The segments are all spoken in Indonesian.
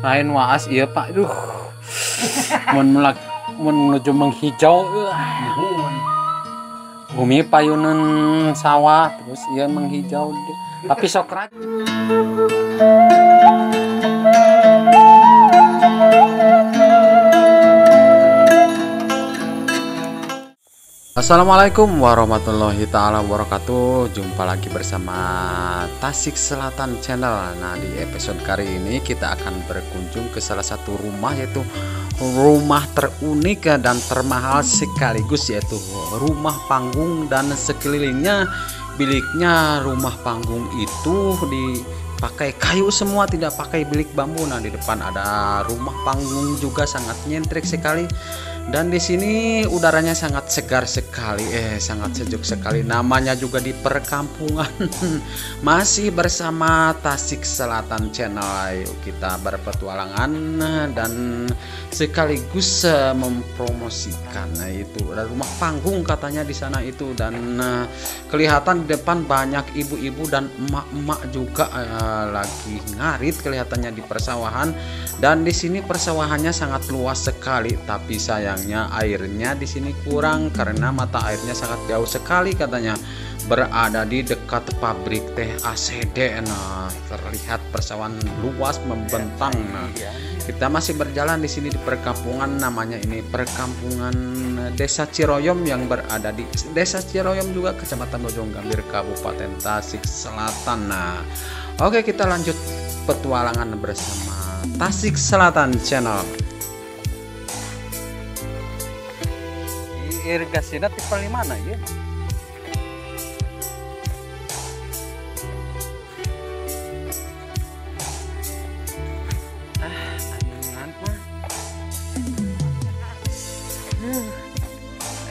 lain waas iya Pak. Duh. Menuju menghijau bumi payunan sawah terus ia menghijau tapi Sokrat. Assalamualaikum warahmatullahi ta'ala wabarakatuh. Jumpa lagi bersama Tasik Selatan Channel. Nah, di episode kali ini kita akan berkunjung ke salah satu rumah, yaitu rumah terunik dan termahal sekaligus, yaitu rumah panggung dan sekelilingnya. Biliknya rumah panggung itu dipakai kayu semua, tidak pakai bilik bambu. Nah, di depan ada rumah panggung juga sangat nyentrik sekali. Dan di sini udaranya sangat segar sekali, sangat sejuk sekali. Namanya juga di perkampungan. Masih bersama Tasik Selatan Channel. Ayo kita berpetualangan dan sekaligus mempromosikan. Nah, itu ada rumah panggung katanya di sana itu, dan kelihatan di depan banyak ibu-ibu dan emak-emak juga lagi ngarit kelihatannya di persawahan. Dan di sini persawahannya sangat luas sekali, tapi sayangnya airnya di sini kurang karena mata airnya sangat jauh sekali katanya, berada di dekat pabrik teh ACD. Nah, terlihat persawahan luas membentang. Nah, kita masih berjalan di sini di perkampungan, namanya ini perkampungan Desa Ciroyom yang berada di Desa Ciroyom juga Kecamatan Bojonggambir Kabupaten Tasik Selatan. Nah, oke, kita lanjut petualangan bersama Tasik Selatan Channel. Irigasinya tipe mana ya?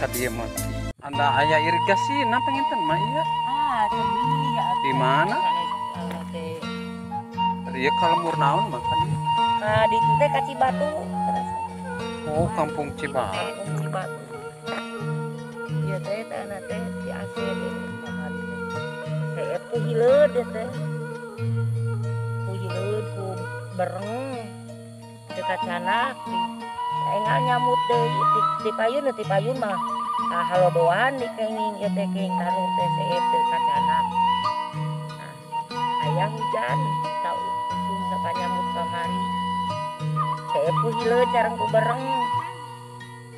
Kadieu mah. Anda aya irigasi na penginten mah ieu. Di mana? Dia kalembur naon mah kan? Nah, di teh ka Cibatu. Oh, kampung Cibatu. Cibatu. Ieu teh tanah teh di ACD kamari teh. Saya teh hileud teh. Ku hileud ku bereng dekat canak di engal nyamut deui di payun mah. Nah, halodoan di kenging ieu teh kenging tanur teh saya dekat canak. Nah, aya hujan tau nyamut kamari. Saya hileud jarang ku bereng.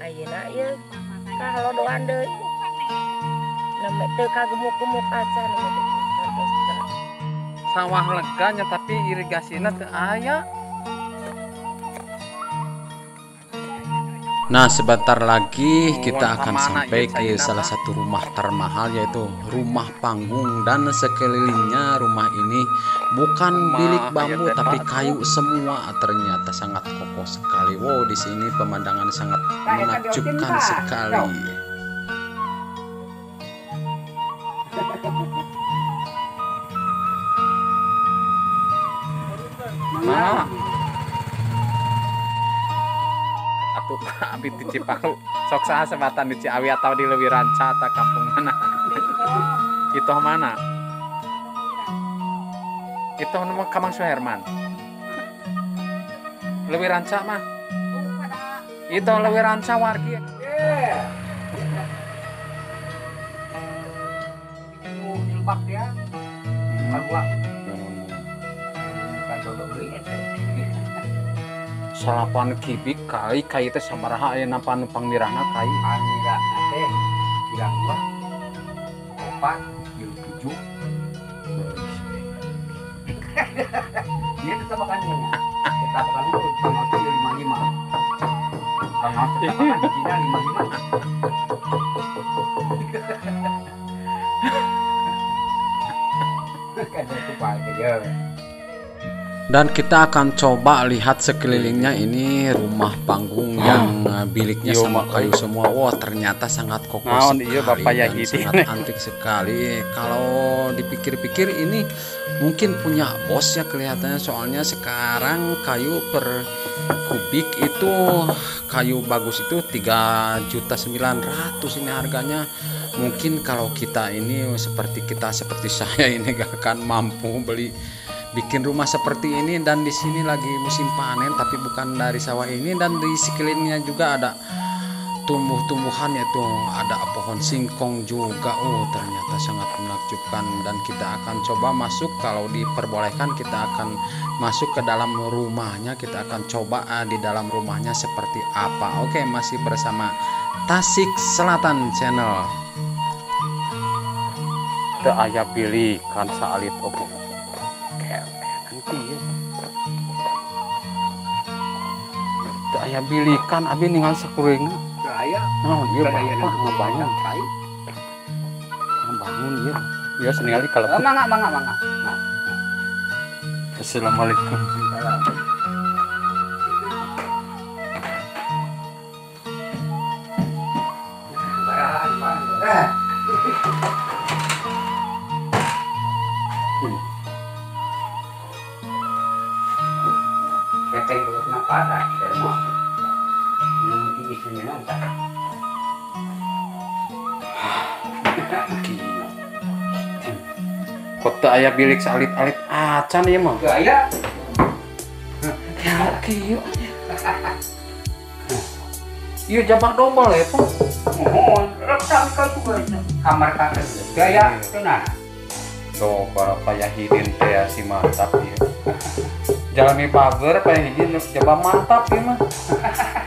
Ayeuna ieu ka halodoan deui. Neme teu kagemuk-gemuk acan Sawah leganya tapi irigasina teu aya. Nah, sebentar lagi kita akan sampai ke salah satu rumah termahal, yaitu rumah panggung, dan sekelilingnya rumah ini bukan bilik bambu tapi kayu semua. Ternyata sangat kokoh sekali. Wow, di sini pemandangan sangat menakjubkan sekali. Nah, abdi di Ciparu sok saha sebatan di Ciawi atau di Leuwi Ranca atau kampung mana? Itu mana? Itu nama Kamang Suherman. Leuwi Ranca mah? Itu Leuwi Ranca wargi. Jilbab dia. Gua. Kan dodok deui. Salapan kibik kali kai teh sabaraha aya napa nu pangdirana kai? Angga teh bilang gua 4 7. Dia tetap makan ini. Tetap makan itu tanggal 55. Tanggal tetap makan di Cina 55. Kan itu pakai dia. Dan kita akan coba lihat sekelilingnya ini rumah panggung yang biliknya sama kayu semua. Wah, ternyata sangat kokoh sekali dan sangat antik sekali. Kalau dipikir-pikir ini mungkin punya bos ya kelihatannya, soalnya sekarang kayu per kubik itu, kayu bagus itu 3.900.000 ini harganya. Mungkin kalau kita ini seperti saya ini gak akan mampu beli bikin rumah seperti ini. Dan di sini lagi musim panen tapi bukan dari sawah ini, dan di sekelilingnya juga ada tumbuh-tumbuhan, yaitu ada pohon singkong juga. Ternyata sangat menakjubkan, dan kita akan coba masuk, kalau diperbolehkan kita akan masuk ke dalam rumahnya, kita akan coba di dalam rumahnya seperti apa. Oke, masih bersama Tasik Selatan Channel. Teu aya pilih kan saalit oke. Nanti ya. Teu aya pilih kan abi ningal sakureungna. Saya Oh iya Gaya Bapak nanti. ngebangun. Saya Ngebangun ya. Ya sengali kalau. mangga. Nah, Assalamualaikum. Keteng dulu kenapa ada? Mau yang mungkin isinya nonton. Kota ayah bilik salit-alit acan ya mah. Gaya. Ya oke yuk. Iya jabak dobel ya Pak. Mohon, rekam kau juga kamar kakek. Gaya, tenang. Coba kayak hidin teh si mantap ya. Jalmi pager kayak hidin coba mantap ya mah.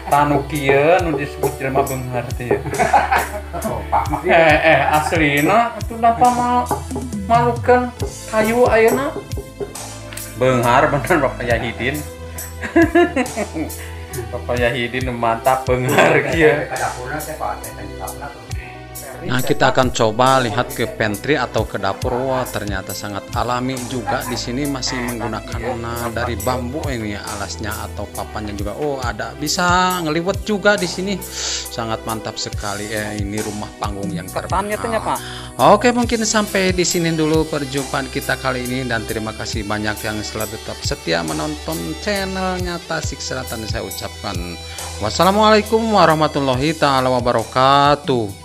Tanu kieu nu disebut jelema beunghar teh ya. Oh, Pak mah. Aslina atuh napa malukeun kayu ayeuna. Beunghar bener Bapak Yahidin. Bapak Yahidin mantap beunghar kieu. Nah, kita akan coba lihat ke pantry atau ke dapur. Wah, ternyata sangat alami juga. Di sini masih menggunakan dari bambu ini ya, alasnya atau papannya juga. Oh, ada bisa ngeliwet juga di sini. Sangat mantap sekali. Ini rumah panggung yang terkenal. Pak. Oke, mungkin sampai di sini dulu perjumpaan kita kali ini, dan terima kasih banyak yang selalu tetap setia menonton channelnya Tasik Selatan. Saya ucapkan wassalamualaikum warahmatullahi taala wabarakatuh.